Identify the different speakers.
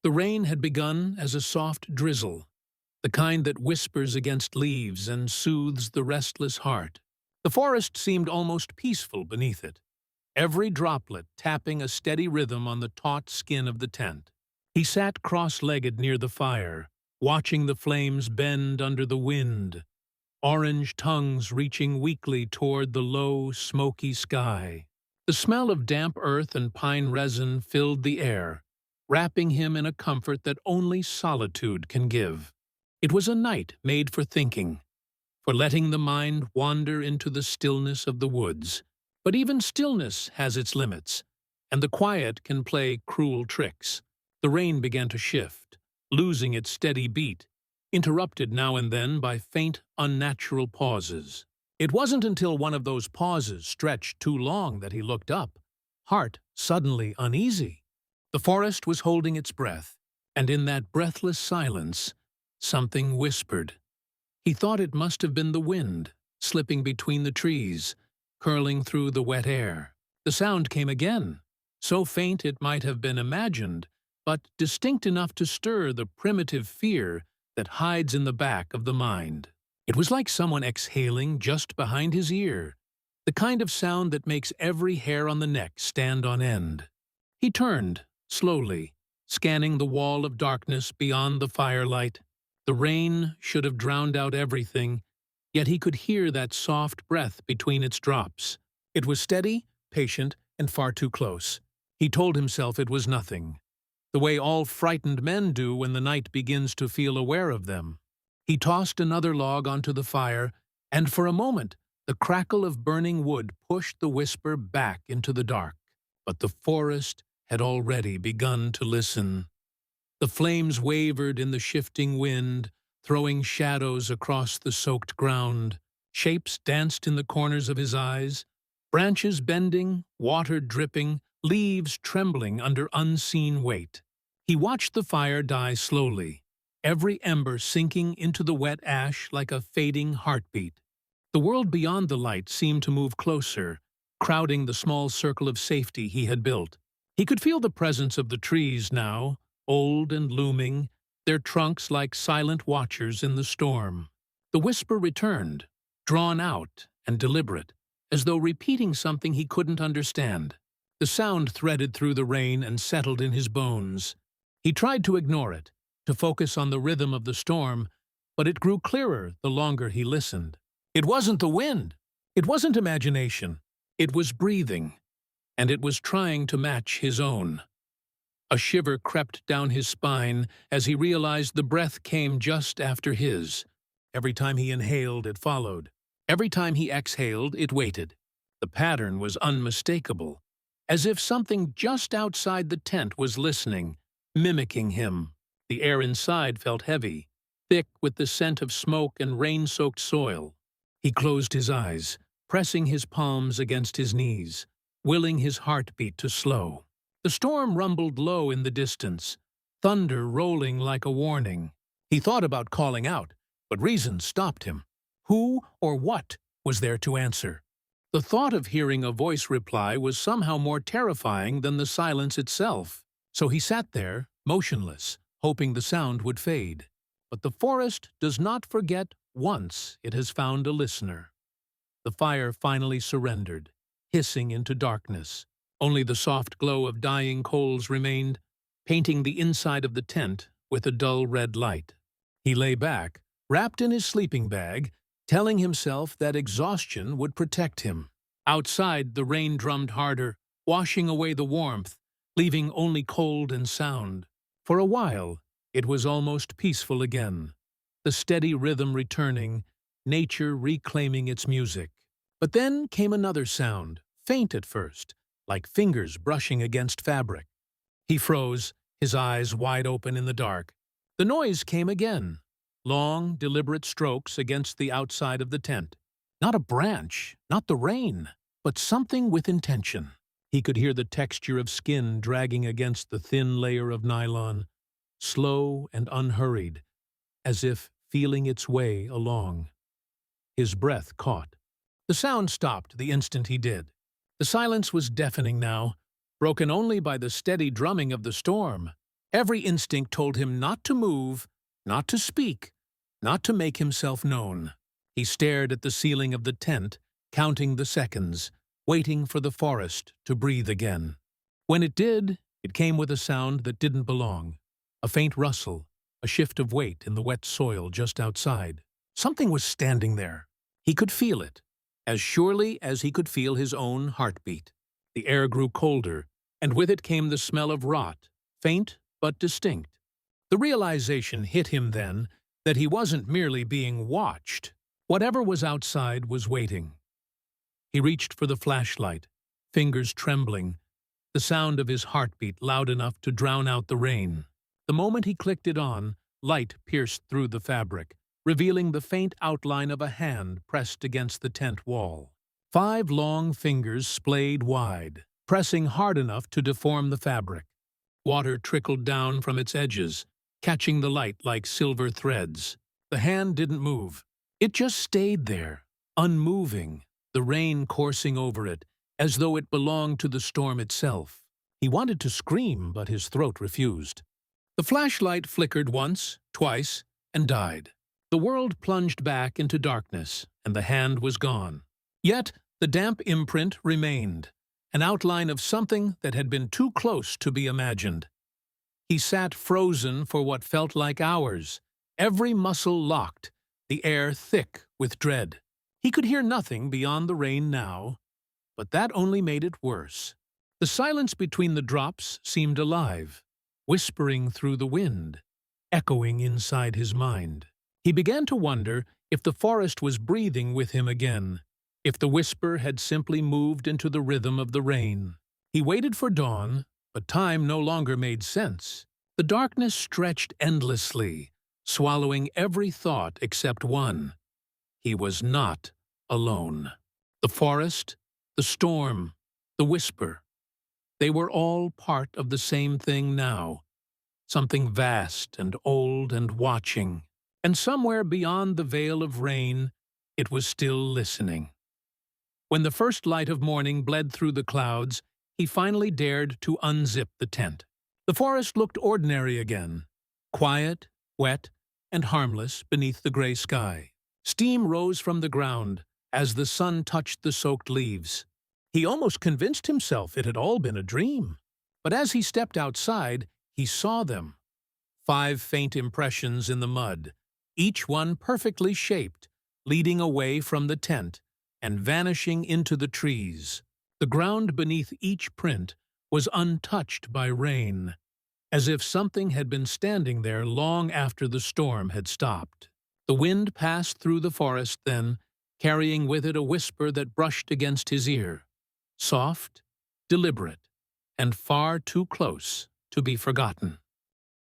Speaker 1: The rain had begun as a soft drizzle, the kind that whispers against leaves and soothes the restless heart. The forest seemed almost peaceful beneath it, every droplet tapping a steady rhythm on the taut skin of the tent. He sat cross-legged near the fire, watching the flames bend under the wind, orange tongues reaching weakly toward the low, smoky sky. The smell of damp earth and pine resin filled the air, wrapping him in a comfort that only solitude can give. It was a night made for thinking, for letting the mind wander into the stillness of the woods. But even stillness has its limits, and the quiet can play cruel tricks. The rain began to shift, losing its steady beat, interrupted now and then by faint, unnatural pauses. It wasn't until one of those pauses stretched too long that he looked up, heart suddenly uneasy. The forest was holding its breath, and in that breathless silence, something whispered. He thought it must have been the wind, slipping between the trees, curling through the wet air. The sound came again, so faint it might have been imagined, but distinct enough to stir the primitive fear that hides in the back of the mind. It was like someone exhaling just behind his ear, the kind of sound that makes every hair on the neck stand on end. He turned, slowly, scanning the wall of darkness beyond the firelight. The rain should have drowned out everything, yet he could hear that soft breath between its drops. It was steady, patient, and far too close. He told himself it was nothing, the way all frightened men do when the night begins to feel aware of them. He tossed another log onto the fire, and for a moment the crackle of burning wood pushed the whisper back into the dark. But the forest had already begun to listen. The flames wavered in the shifting wind, throwing shadows across the soaked ground. Shapes danced in the corners of his eyes, branches bending, water dripping, leaves trembling under unseen weight. He watched the fire die slowly, every ember sinking into the wet ash like a fading heartbeat. The world beyond the light seemed to move closer, crowding the small circle of safety he had built. He could feel the presence of the trees now, old and looming, their trunks like silent watchers in the storm. The whisper returned, drawn out and deliberate, as though repeating something he couldn't understand. The sound threaded through the rain and settled in his bones. He tried to ignore it, to focus on the rhythm of the storm, but it grew clearer the longer he listened. It wasn't the wind. It wasn't imagination. It was breathing, and it was trying to match his own. A shiver crept down his spine as he realized the breath came just after his. Every time he inhaled, it followed. Every time he exhaled, it waited. The pattern was unmistakable, as if something just outside the tent was listening, mimicking him. The air inside felt heavy, thick with the scent of smoke and rain-soaked soil. He closed his eyes, pressing his palms against his knees, willing his heartbeat to slow. The storm rumbled low in the distance, thunder rolling like a warning. He thought about calling out, but reason stopped him. Who or what was there to answer? The thought of hearing a voice reply was somehow more terrifying than the silence itself. So he sat there, motionless, hoping the sound would fade. But the forest does not forget once it has found a listener. The fire finally surrendered, hissing into darkness. Only the soft glow of dying coals remained, painting the inside of the tent with a dull red light. He lay back, wrapped in his sleeping bag, telling himself that exhaustion would protect him. Outside, the rain drummed harder, washing away the warmth, leaving only cold and sound. For a while, it was almost peaceful again, the steady rhythm returning, nature reclaiming its music. But then came another sound, faint at first, like fingers brushing against fabric. He froze, his eyes wide open in the dark. The noise came again, long, deliberate strokes against the outside of the tent. Not a branch, not the rain, but something with intention. He could hear the texture of skin dragging against the thin layer of nylon, slow and unhurried, as if feeling its way along. His breath caught. The sound stopped the instant he did. The silence was deafening now, broken only by the steady drumming of the storm. Every instinct told him not to move, not to speak, not to make himself known. He stared at the ceiling of the tent, counting the seconds, waiting for the forest to breathe again. When it did, it came with a sound that didn't belong. A faint rustle, a shift of weight in the wet soil just outside. Something was standing there. He could feel it, as surely as he could feel his own heartbeat. The air grew colder, and with it came the smell of rot, faint but distinct. The realization hit him then that he wasn't merely being watched. Whatever was outside was waiting. He reached for the flashlight, fingers trembling, the sound of his heartbeat loud enough to drown out the rain. The moment he clicked it on, light pierced through the fabric, revealing the faint outline of a hand pressed against the tent wall. 5 long fingers splayed wide, pressing hard enough to deform the fabric. Water trickled down from its edges, catching the light like silver threads. The hand didn't move. It just stayed there, unmoving, the rain coursing over it, as though it belonged to the storm itself. He wanted to scream, but his throat refused. The flashlight flickered once, twice, and died. The world plunged back into darkness, and the hand was gone. Yet the damp imprint remained, an outline of something that had been too close to be imagined. He sat frozen for what felt like hours, every muscle locked, the air thick with dread. He could hear nothing beyond the rain now, but that only made it worse. The silence between the drops seemed alive, whispering through the wind, echoing inside his mind. He began to wonder if the forest was breathing with him again, if the whisper had simply moved into the rhythm of the rain. He waited for dawn, but time no longer made sense. The darkness stretched endlessly, swallowing every thought except one. He was not alone. The forest, the storm, the whisper, they were all part of the same thing now, something vast and old and watching, and somewhere beyond the veil of rain, it was still listening. When the first light of morning bled through the clouds, he finally dared to unzip the tent. The forest looked ordinary again, quiet, wet, and harmless beneath the gray sky. Steam rose from the ground as the sun touched the soaked leaves. He almost convinced himself it had all been a dream. But as he stepped outside, he saw them. 5 faint impressions in the mud, each one perfectly shaped, leading away from the tent and vanishing into the trees. The ground beneath each print was untouched by rain, as if something had been standing there long after the storm had stopped. The wind passed through the forest then, carrying with it a whisper that brushed against his ear, soft, deliberate, and far too close to be forgotten.